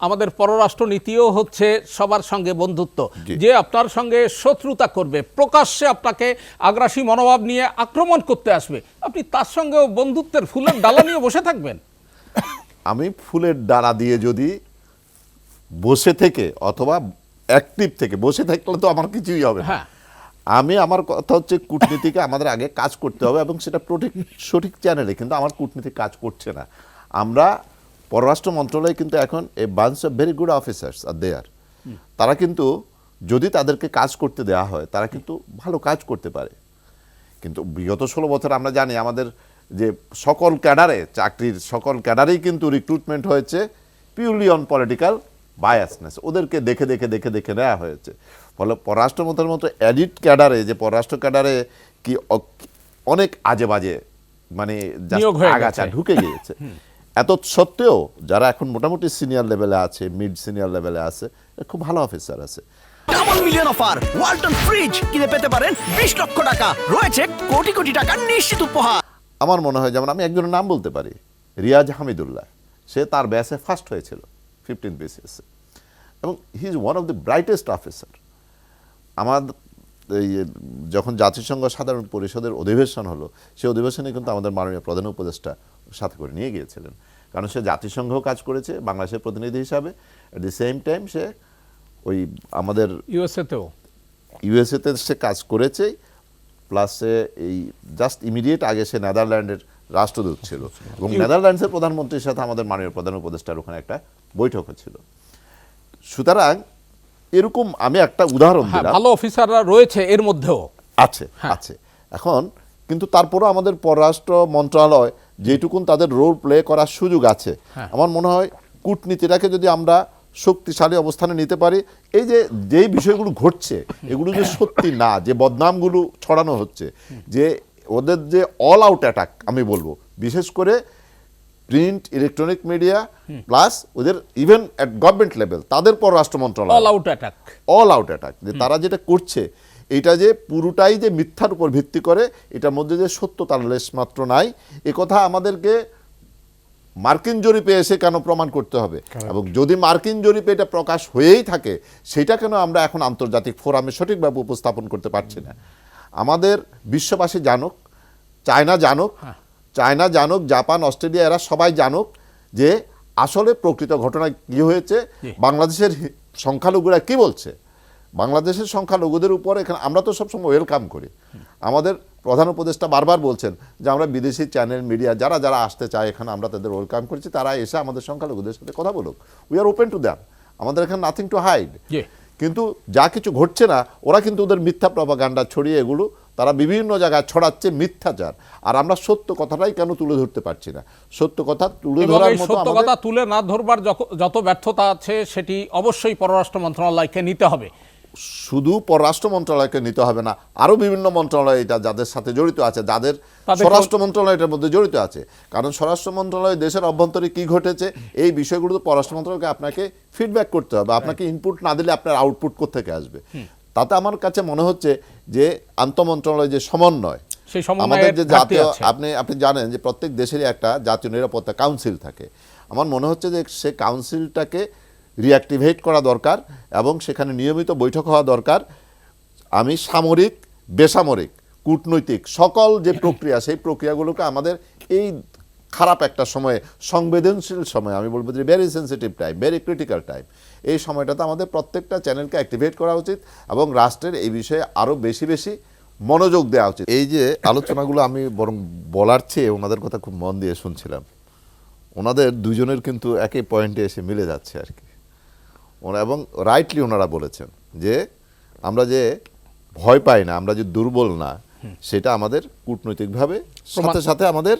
আমাদের পররাষ্ট্র নীতিও হচ্ছে সবার সঙ্গে বন্ধুত্ব। যে আপনার সঙ্গে শত্রুতা করবে, প্রকাশ্যে আপনাকে আগ্রাসী মনোভাব নিয়ে আক্রমণ করতে আসবে, আপনি তার সঙ্গেও বন্ধুত্বের ফুলের ডালা নিয়ে বসে থাকবেন? আমি ফুলের ডালা দিয়ে যদি বসে থেকে অথবা অ্যাক্টিভ থেকে, বসে থাকলে তো আমার কিছুই হবে না। আমি আমার কথা হচ্ছে কূটনীতিকে আমাদের আগে কাজ করতে হবে এবং সেটা সঠিক চ্যানেলে, কিন্তু আমার কূটনীতি কাজ করছে না। আমরা পররাষ্ট্র মন্ত্রণালয়ে কিন্তু এখন a bunch of very good officers আর দেয়ার, তারা কিন্তু যদি তাদেরকে কাজ করতে দেওয়া হয় তারা কিন্তু ভালো কাজ করতে পারে। কিন্তু বিগত 16 বছর আমরা জানি আমাদের যে সকল ক্যাডারে, চাকরির সকল ক্যাডারেই কিন্তু রিক্রুটমেন্ট হয়েছে পিউরলি অন পলিটিক্যাল বায়াসনেস, ওদেরকে দেখে দেখে দেখে দেখে নেওয়া হয়েছে। ফলে পররাষ্ট্র মন্ত্রণালয়ের মতো এডিট ক্যাডারে, যে পররাষ্ট্র ক্যাডারে কি অনেক আজে বাজে মানে আগাছা ঢুকে গিয়েছে, এত সত্ত্বেও যারা এখন মোটামুটি সিনিয়র লেভেলে আছে, মিড সিনিয়র লেভেলে আছে, খুব ভালো অফিসার আছে। Double million offer, Walton fridge কিনে পেতে পারেন 20 লক্ষ টাকা, রয়েছে কোটি কোটি টাকার নিশ্চিত উপহার। আমার মনে হয়, যেমন আমি একজনের নাম বলতে পারি, রিয়াজ হামিদুল্লাহ, সে তার ব্যাচে ফার্স্ট হয়েছিল 15 BCS, এবং he is one of the brightest officer. আমার যখন জাতিসংঘ সাধারণ পরিষদের অধিবেশন হলো, সেই অধিবেশনে কিন্তু আমাদের মাননীয় প্রধান উপদেষ্টা সাথে করে নিয়ে গিয়েছিলেন, কারণ সে জাতিসংঘ কাজ করেছে বাংলাদেশের প্রতিনিধি হিসাবে, অ্যাট দি সেম টাইম সে ওই আমাদের ইউএসএতে সে কাজ করেছে, প্লাস সে এই জাস্ট ইমিডিয়েট আগে সে নেদারল্যান্ডের রাষ্ট্রদূত ছিল, এবং নেদারল্যান্ডসের প্রধানমন্ত্রীর সাথে আমাদের মাননীয় প্রধান উপদেষ্টার ওখানে একটা বৈঠক হচ্ছিল। সুতরাং এরকম আমি একটা উদাহরণ দিলাম, ভালো অফিসাররা রয়েছে এর মধ্যেও আছে আছে এখন, কিন্তু তারপরও আমাদের পররাষ্ট্র মন্ত্রণালয় যেটুকুন তাদের রোল প্লে করার সুযোগ আছে, আমার মনে হয় কূটনীতিটাকে যদি আমরা শক্তিশালী অবস্থানে নিতে পারি, এই যে যেই বিষয়গুলো ঘটছে এগুলো যে সত্যি না, যে বদনামগুলো ছড়ানো হচ্ছে, যে ওদের যে অল আউট অ্যাটাক আমি বলবো, বিশেষ করে প্রিন্ট ইলেকট্রনিক মিডিয়া প্লাস ওদের ইভেন অ্যাট গভর্নমেন্ট লেভেল, তাদের পররাষ্ট্র মন্ত্রণালয় অল আউট অ্যাটাক যে তারা যেটা করছে, এটা যে পুরোটাই যে মিথ্যার উপর ভিত্তি করে, এটার মধ্যে যে সত্যতার লেশ মাত্র নাই, এ কথা আমাদেরকে মার্কিন জরিপে এসে কেন প্রমাণ করতে হবে, এবং যদি মার্কিন জরিপে এটা প্রকাশ হয়েই থাকে, সেটা কেন আমরা এখন আন্তর্জাতিক ফোরামে সঠিকভাবে উপস্থাপন করতে পারছি না। আমাদের বিশ্ববাসী জানুক, চায়না জানুক, জাপান, অস্ট্রেলিয়া, এরা সবাই জানুক যে আসলে প্রকৃত ঘটনা কি হয়েছে, বাংলাদেশের সংখ্যালঘুরা কি বলছে। বাংলাদেশের সংখ্যালঘুদের উপর এখানে আমরা তো সবসময় ওয়েলকাম করি, আমাদের প্রধান উপদেষ্টা বারবার বলছেন যে আমরা বিদেশি চ্যানেল মিডিয়া যারা যারা আসতে চায় এখানে আমরা তাদের ওয়েলকাম করছি, তারা এসে আমাদের সংখ্যালঘুদের সাথে কথা বলুক, we are open to them, আমাদের এখানে নাথিং টু হাইড। কিন্তু যা কিছু ঘটছে না, ওরা কিন্তু ওদের মিথ্যা প্রপাগান্ডা ছড়িয়ে এগুলো তারা বিভিন্ন জায়গায় ছড়াচ্ছে মিথ্যাচার, আর আমরা সত্য কথাটাই কেন তুলে ধরতে পারছি না। সত্য কথা তুলে ধরার মতো, সত্য কথা তুলে না ধরবার যত ব্যর্থতা আছে সেটি অবশ্যই পররাষ্ট্র মন্ত্রণালয়কে নিতে হবে। শুধু পররাষ্ট্র মন্ত্রণালয়কে নিতে হবে না, আরও বিভিন্ন মন্ত্রণালয় এটা যাদের সাথে জড়িত আছে, যাদের স্বরাষ্ট্র মন্ত্রণালয় এটার মধ্যে জড়িত আছে, কারণ স্বরাষ্ট্র মন্ত্রণালয় দেশের অভ্যন্তরে কি ঘটেছে এই বিষয়গুলো তো পররাষ্ট্র মন্ত্রণালয়কে আপনাকে ফিডব্যাক করতে হবে, আপনাকে ইনপুট না দিলে আপনার আউটপুট কোত্থেকে আসবে। তাতে আমার কাছে মনে হচ্ছে যে আন্তঃমন্ত্রণালয় যে সমন্বয়, আমাদের যে জাতীয়, আপনি জানেন যে প্রত্যেক দেশেরই একটা জাতীয় নিরাপত্তা কাউন্সিল থাকে, আমার মনে হচ্ছে যে সে কাউন্সিলটাকে রিঅ্যাক্টিভেট করা দরকার এবং সেখানে নিয়মিত বৈঠক হওয়া দরকার। আমি সামরিক, বেসামরিক, কূটনৈতিক সকল যে প্রক্রিয়া, সেই প্রক্রিয়াগুলোকে আমাদের এই খারাপ একটা সময়ে, সংবেদনশীল সময়, আমি বলবো যে very sensitive time, very critical time, এই সময়টাতে আমাদের প্রত্যেকটা চ্যানেলকে অ্যাক্টিভেট করা উচিত এবং রাষ্ট্রের এই বিষয়ে আরও বেশি বেশি মনোযোগ দেওয়া উচিত। এই যে আলোচনাগুলো আমি বরং বলার চেয়ে ওনাদের কথা খুব মন দিয়ে শুনছিলাম, ওনাদের দুজনের কিন্তু একই পয়েন্টে এসে মিলে যাচ্ছে আর কি, এবং রাইটলি ওনারা বলেছেন যে আমরা যে ভয় পাই না, আমরা যে দুর্বল না, সেটা আমাদের কূটনৈতিকভাবে, সাথে সাথে আমাদের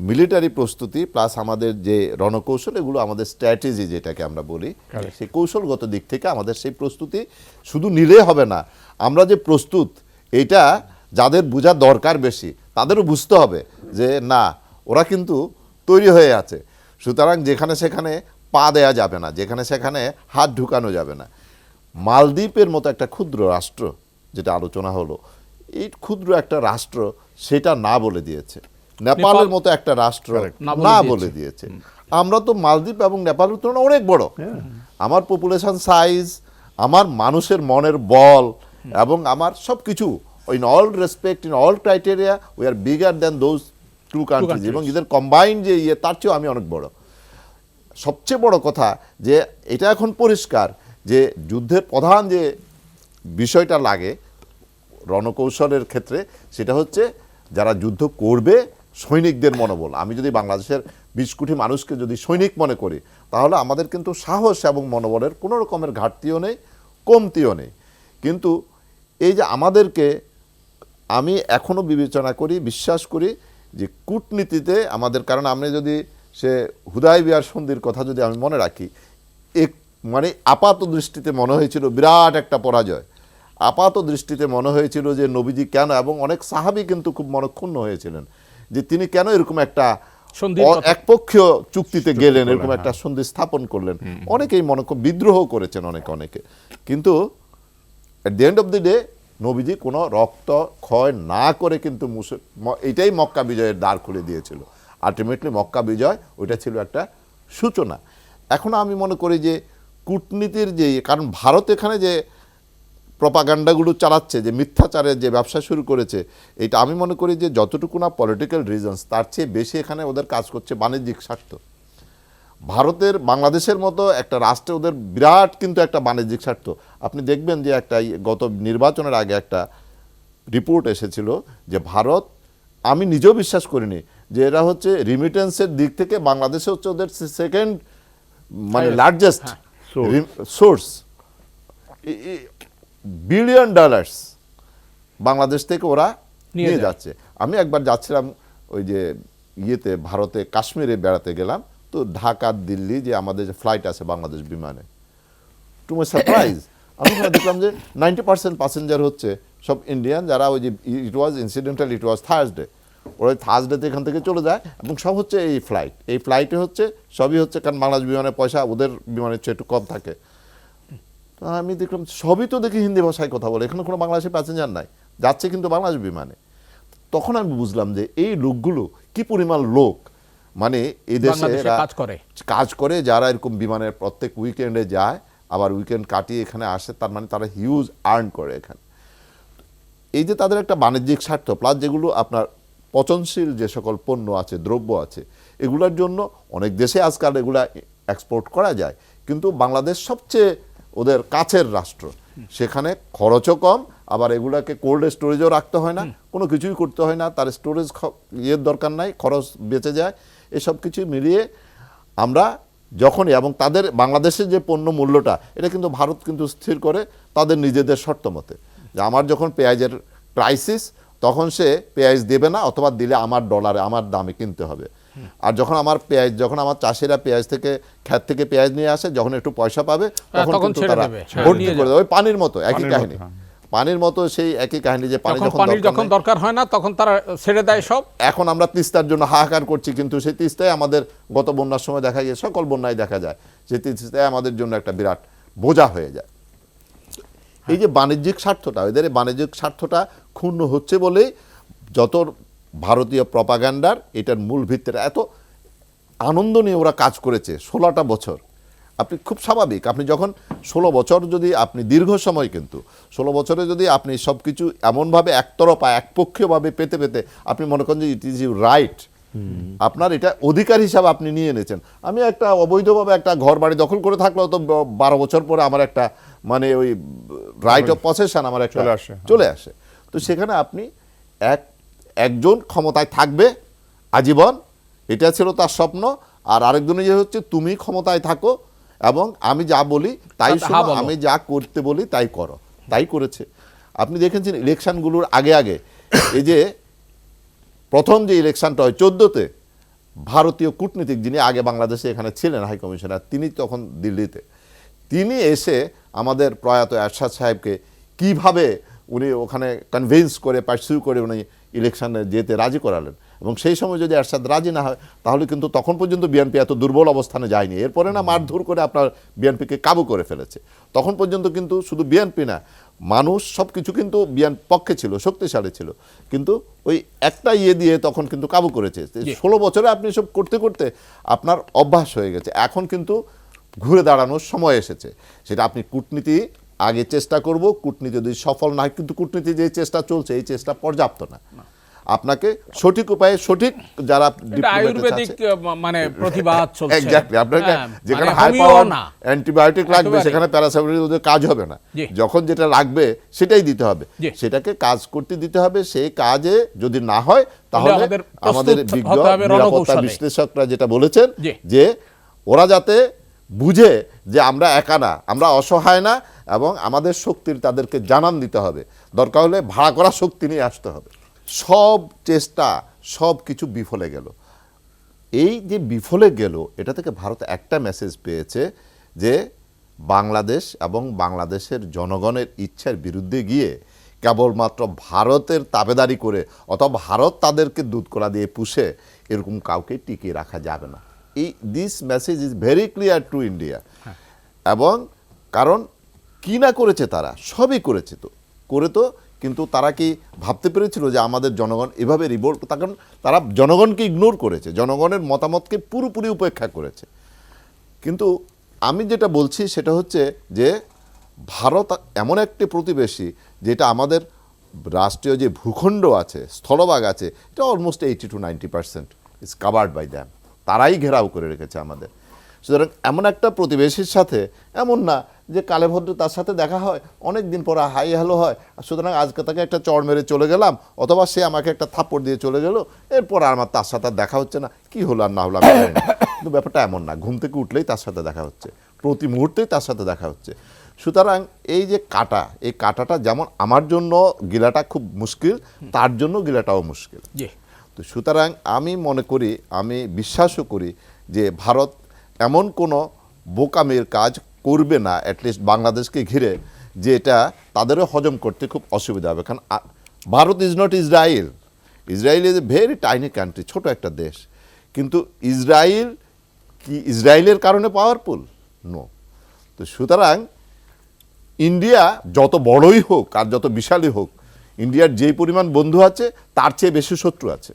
মিলিটারি প্রস্তুতি প্লাস আমাদের যে রণকৌশল, এগুলো আমাদের স্ট্র্যাটেজি যেটাকে আমরা বলি, সেই কৌশলগত দিক থেকে আমাদের সেই প্রস্তুতি শুধু নিলে হবে না, আমরা যে প্রস্তুত এটা যাদের বোঝার দরকার বেশি তাদেরও বুঝতে হবে যে না, ওরা কিন্তু তৈরি হয়ে আছে। সুতরাং যেখানে সেখানে পা দেয়া যাবে না, যেখানে সেখানে হাত ঢুকানো যাবে না। মালদ্বীপের মতো একটা ক্ষুদ্র রাষ্ট্র, যেটা আলোচনা হলো, এই ক্ষুদ্র একটা রাষ্ট্র সেটা না বলে দিয়েছে, নেপালের মতো একটা রাষ্ট্র না বলে দিয়েছে, আমরা তো মালদ্বীপ এবং নেপালের তুলনায় অনেক বড়। আমার পপুলেশন সাইজ, আমার মানুষের মনের বল এবং আমার সব কিছু in all respect, in all criteria we are bigger than those two countries, এবং এদের কম্বাইন্ড যে তার চেয়েও আমি অনেক বড়। সবচেয়ে বড় কথা যে এটা এখন পরিষ্কার যে যুদ্ধের প্রধান যে বিষয়টা লাগে রণকৌশলের ক্ষেত্রে, সেটা হচ্ছে যারা যুদ্ধ করবে সৈনিকদের মনোবল। আমি যদি বাংলাদেশের 20 কোটি মানুষকে যদি সৈনিক মনে করি, তাহলে আমাদের কিন্তু সাহস এবং মনোবলের কোনো রকমের ঘাটতিও নেই, কমতিও নেই। কিন্তু এই যে আমাদেরকে, আমি এখনও বিবেচনা করি, বিশ্বাস করি যে কূটনীতিতে আমাদের, কারণ আমি যদি সে হুদায়বিয়ার সন্ধির কথা যদি আমি মনে রাখি, মানে আপাত দৃষ্টিতে মনে হয়েছিল বিরাট একটা পরাজয়, আপাত দৃষ্টিতে মনে হয়েছিল যে নবীজি কেন, এবং অনেক সাহাবী কিন্তু খুব মনক্ষুণ্ণ হয়েছিলেন যে তিনি কেন এরকম একটা একপক্ষীয় চুক্তিতে গেলেন, এরকম একটা সন্ধি স্থাপন করলেন। অনেকেই বিদ্রোহ করেছেন অনেকে, কিন্তু at the end of the day নবীজি কোনো রক্ত ক্ষয় না করে কিন্তু এটাই মক্কা বিজয়ের দ্বার খুলে দিয়েছিল। আলটিমেটলি মক্কা বিজয় ওইটা ছিল একটা সূচনা। এখন আমি মনে করি যে কূটনীতির যে, কারণ ভারত এখানে যে প্রপাগান্ডাগুলো চালাচ্ছে, যে মিথ্যাচারের যে ব্যবসা শুরু করেছে, এটা আমি মনে করি যে যতটুকু না পলিটিক্যাল রিজনস, তার চেয়ে বেশি এখানে ওদের কাজ করছে বাণিজ্যিক স্বার্থ। ভারতের বাংলাদেশের মতো একটা রাষ্ট্রে ওদের বিরাট কিন্তু একটা বাণিজ্যিক স্বার্থ। আপনি দেখবেন যে একটা গত নির্বাচনের আগে একটা রিপোর্ট এসেছিল যে ভারত, আমি নিজেও বিশ্বাস করিনি যে এরা হচ্ছে রিমিটেন্সের দিক থেকে বাংলাদেশে হচ্ছে ওদের সেকেন্ড মানে লার্জেস্ট সোর্স, $বিলিয়ন বাংলাদেশ থেকে ওরা নিয়ে যাচ্ছে। আমি একবার যাচ্ছিলাম ওই যে ভারতে কাশ্মীরে বেড়াতে গেলাম, তো ঢাকা দিল্লি যে আমাদের যে ফ্লাইট আছে বাংলাদেশ বিমানে, টু মাই সারপ্রাইজ আমি দেখলাম যে 90% প্যাসেঞ্জার হচ্ছে সব ইন্ডিয়ান, যারা ওই যে ইট ওয়াজ থার্সডে, ওরা থার্সডেতে এখান থেকে চলে যায়, এবং সব হচ্ছে এই ফ্লাইটে হচ্ছে সবই হচ্ছে, কারণ বাংলাদেশ বিমানের পয়সা ওদের বিমানের চেয়ে একটু কম থাকে। তো আমি দেখলাম সবই তো দেখি হিন্দি ভাষায় কথা বলে, এখানে কোনো বাংলাদেশি প্যাসেঞ্জার নাই, যাচ্ছে কিন্তু বাংলাদেশ বিমানে। তখন আমি বুঝলাম যে এই লোকগুলো কি পরিমাণ লোক, মানে এই দেশে কাজ করে, যারা এরকম বিমানের প্রত্যেক উইকেন্ডে যায়, আবার উইকেন্ড কাটিয়ে এখানে আসে, তার মানে তারা হিউজ আর্ন করে এখানে। এই যে তাদের একটা বাণিজ্যিক স্বার্থ, প্লাস যেগুলো আপনার পচনশীল যে সকল পণ্য আছে, দ্রব্য আছে, এগুলোর জন্য অনেক দেশে আজকাল এগুলা এক্সপোর্ট করা যায়, কিন্তু বাংলাদেশ সবচেয়ে ওদের কাছের রাষ্ট্র, সেখানে খরচও কম, আবার এগুলাকে কোল্ড স্টোরেজও রাখতে হয় না, কোনো কিছুই করতে হয় না, তার স্টোরেজ দরকার নাই, খরচ বেঁচে যায়। এসব কিছু মিলিয়ে আমরা যখনই, এবং তাদের বাংলাদেশের যে পণ্য মূল্যটা, এটা কিন্তু ভারত কিন্তু স্থির করে তাদের নিজেদের শর্ত মতে, যে আমার যখন পেঁয়াজের ক্রাইসিস, তখন সে পেঁয়াজ দেবে না, অথবা দিলে আমার ডলারে, আমার দামে কিনতে হবে। আর যখন আমার চাষিরা পেঁয়াজ থেকে ক্ষেত থেকে পেঁয়াজ নিয়ে আসে, যখন একটু পয়সা পাবে তখন কিন্তু তারা ভর্তি করে দেবে। ওই পানির মতো একই কাহিনী, পানির মতো সেই একই কাহিনী, যে পানি যখন দরকার হয় না তখন তারা ছেড়ে দেয় সব। এখন আমরা তিস্তার জন্য হাহাকার করছি, কিন্তু সেই তিস্তায় আমাদের গত বন্যার সময় দেখা যায়, সকল বন্যায় দেখা যায় যে তিস্তায় আমাদের জন্য একটা বিরাট বোঝা হয়ে যায়। এই যে বাণিজ্যিক স্বার্থটা, এদের বাণিজ্যিক স্বার্থটা ক্ষুণ্ণ হচ্ছে বলেই যত ভারতীয় প্রপাগান্ডার এটার মূল ভিত্তিটা এত আনন্দ নিয়ে ওরা কাজ করেছে 16টা বছর। আপনি খুব স্বাভাবিক, আপনি যখন 16 বছর যদি আপনি দীর্ঘ সময়, কিন্তু 16 বছরে যদি আপনি সব কিছু এমনভাবে একতরফা একপক্ষীয়ভাবে পেতে পেতে আপনি মনে করেন যে ইট ইজ ইউ রাইট, আপনার এটা অধিকার হিসাবে আপনি নিয়ে এনেছেন। আমি একটা অবৈধভাবে একটা ঘর বাড়ি দখল করে থাকলেও তো 12 বছর পরে আমার একটা মানে ওই রাইট অফ পসেশন আমার একটা চলে আসে। তো সেখানে আপনি একজন ক্ষমতায় থাকবে আজীবন, এটা ছিল তার স্বপ্ন, আর আরেকজনে যে হচ্ছে তুমি ক্ষমতায় থাকো এবং আমি যা বলি তাই শোনো, আমি যা করতে বলি তাই করো, তাই করেছে। আপনি দেখেছেন ইলেকশনগুলোর আগে এই যে প্রথম যে ইলেকশনটা হয় 14তে, ভারতীয় কূটনীতিক যিনি আগে বাংলাদেশে এখানে ছিলেন হাই কমিশনার, তিনি তখন দিল্লিতে, তিনি এসে আমাদের প্রয়াত এরশাদ সাহেবকে কিভাবে উনি ওখানে কনভিন্স করে পারসিউ করে উনি ইলেকশনে যেতে রাজি করালেন। এবং সেই সময় যদি এরশাদ রাজি না হয় তাহলে কিন্তু তখন পর্যন্ত বিএনপি এত দুর্বল অবস্থানে যায়নি। এরপরে না মারধর করে আপনার বিএনপিকে কাবু করে ফেলেছে। তখন পর্যন্ত কিন্তু শুধু বিএনপি না, মানুষ সব কিছু কিন্তু বিএনপি পক্ষে ছিল, শক্তিশালী ছিল, কিন্তু ওই একটা দিয়ে তখন কিন্তু কাবু করেছে। 16 বছরে আপনি সব করতে করতে আপনার অভ্যাস হয়ে গেছে। এখন কিন্তু ঘুরে দাঁড়ানোর সময় এসেছে। সেটা আপনি কূটনীতি আগে চেষ্টা করব, কূটনীতি যদি সফল না হয়, কিন্তু কূটনীতি যে চেষ্টা চলছে এই চেষ্টা পর্যাপ্ত না। আপনাকে সঠিক উপায়ে সঠিক যারা আয়ুর্বেদিক মানে প্রতিবাদ চলছে, এক্স্যাক্টলি আপনাকে যেখানে মানে হাই হোমিও পাওয়ার না, অ্যান্টিবায়োটিক লাগবে একেবারে। সেখানে প্যারাসিটামল কাজ হবে না। যখন যেটা লাগবে সেটাই দিতে হবে, সেটাকে কাজ করতে দিতে হবে। সেই কাজে যদি না হয় তাহলে আমাদের বিজ্ঞ নিরাপত্তা বিশ্লেষকরা যেটা বলেছেন যে ওরা যাতে বুঝে যে আমরা একা না, আমরা অসহায় না, এবং আমাদের শক্তির তাদেরকে জানান দিতে হবে। দরকার হলে ভাড়া করা শক্তি নিয়ে আসতে হবে। সব চেষ্টা সব কিছু বিফলে গেল। এই যে বিফলে গেল, এটা থেকে ভারত একটা মেসেজ পেয়েছে যে বাংলাদেশ এবং বাংলাদেশের জনগণের ইচ্ছার বিরুদ্ধে গিয়ে কেবলমাত্র ভারতের তাবেদারি করে অথবা ভারত তাদেরকে দুধ কলা দিয়ে পুষে এরকম কাউকে টিকিয়ে রাখা যাবে না। এই this message is very clear to India. এবং কারণ কি না করেছে তারা, সবই করেছে তো করে তো, কিন্তু তারা কি ভাবতে পেরেছিল যে আমাদের জনগণ এভাবে রিভোল্ট? কারণ তারা জনগণকে ইগনোর করেছে, জনগণের মতামতকে পুরোপুরি উপেক্ষা করেছে। কিন্তু আমি যেটা বলছি সেটা হচ্ছে যে ভারত এমন একটি প্রতিবেশী যেটা আমাদের রাষ্ট্রীয় যে ভূখণ্ড আছে, স্থলভাগ আছে, এটা almost 80 to 90% is covered by them. তারাই ঘেরাও করে রেখেছে আমাদের। সুতরাং এমন একটা প্রতিবেশীর সাথে এমন না যে কালে ভদ্র তার সাথে দেখা হয়, অনেক দিন পর হাই হ্যালো হয়, সুতরাং আজকে তাকে একটা চড় মেরে চলে গেলাম, অথবা সে আমাকে একটা থাপ্পড় দিয়ে চলে গেল, এরপর আর আমার তার সাথে দেখা হচ্ছে না, কি হলো আর না হলো আমি জানি না। কিন্তু ব্যাপারটা এমন না, ঘুম থেকে উঠলেই তার সাথে দেখা হচ্ছে, প্রতি মুহূর্তেই তার সাথে দেখা হচ্ছে। সুতরাং এই যে কাটা, এই কাটাটা যেমন আমার জন্য গিলাটা খুব মুশকিল, তার জন্য গিলাটাও মুশকিল। তো সুতরাং আমি মনে করি, আমি বিশ্বাসও করি যে ভারত এমন কোনো বোকামির কাজ করবে না অ্যাটলিস্ট বাংলাদেশকে ঘিরে, যে এটা তাদেরও হজম করতে খুব অসুবিধা হবে। কারণ Bharat is not Israel. Israel is a very tiny country, ছোট একটা দেশ। কিন্তু ইসরায়েল কি ইসরায়েলের কারণে পাওয়ারফুল? নো। তো সুতরাং ইন্ডিয়া যত বড়ই হোক আর যত বিশালই হোক, ইন্ডিয়ার যেই পরিমাণ বন্ধু আছে তার চেয়ে বেশি শত্রু আছে।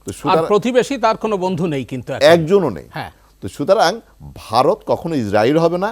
তো সুতরাং প্রতিবেশী তার কোনো বন্ধু নেই, কিন্তু একজনও নেই। হ্যাঁ। তো সুতরাং ভারত কখনো ইসরায়েল হবে না,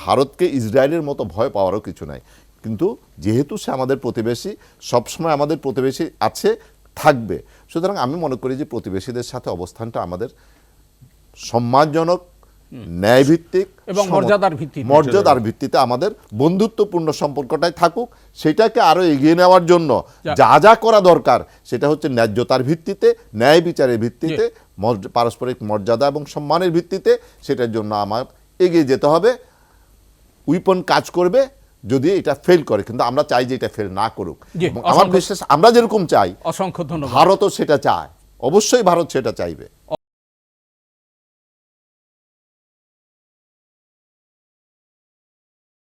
ভারতকে ইসরায়েলের মতো ভয় পাওয়ারও কিছু নাই। কিন্তু যেহেতু সে আমাদের প্রতিবেশী, সবসময় আমাদের প্রতিবেশী আছে, থাকবে। সুতরাং আমি মনে করি যে প্রতিবেশীদের সাথে অবস্থানটা আমাদের সম্মানজনক, ন্যায়ভিত্তিক এবং মর্যাদার ভিত্তিতে আমাদের বন্ধুত্বপূর্ণ সম্পর্কটাই থাকুক। সেটাকে আরো এগিয়ে নেওয়ার জন্য যা যা করা দরকার সেটা হচ্ছে ন্যায্যতার ভিত্তিতে, ন্যায় বিচারের ভিত্তিতে, পারস্পরিক মর্যাদা এবং সম্মানের ভিত্তিতে। সেটার জন্য আমার এগিয়ে যেতে হবে। উইপন কাজ করবে যদি এটা ফেল করে, কিন্তু আমরা চাই যে এটা ফেল না করুক। আমার বিশ্বাস আমরা যেরকম চাই, অসংখ্য ধন্যবাদ। ভারতও সেটা চায়, অবশ্যই ভারত সেটা চাইবে।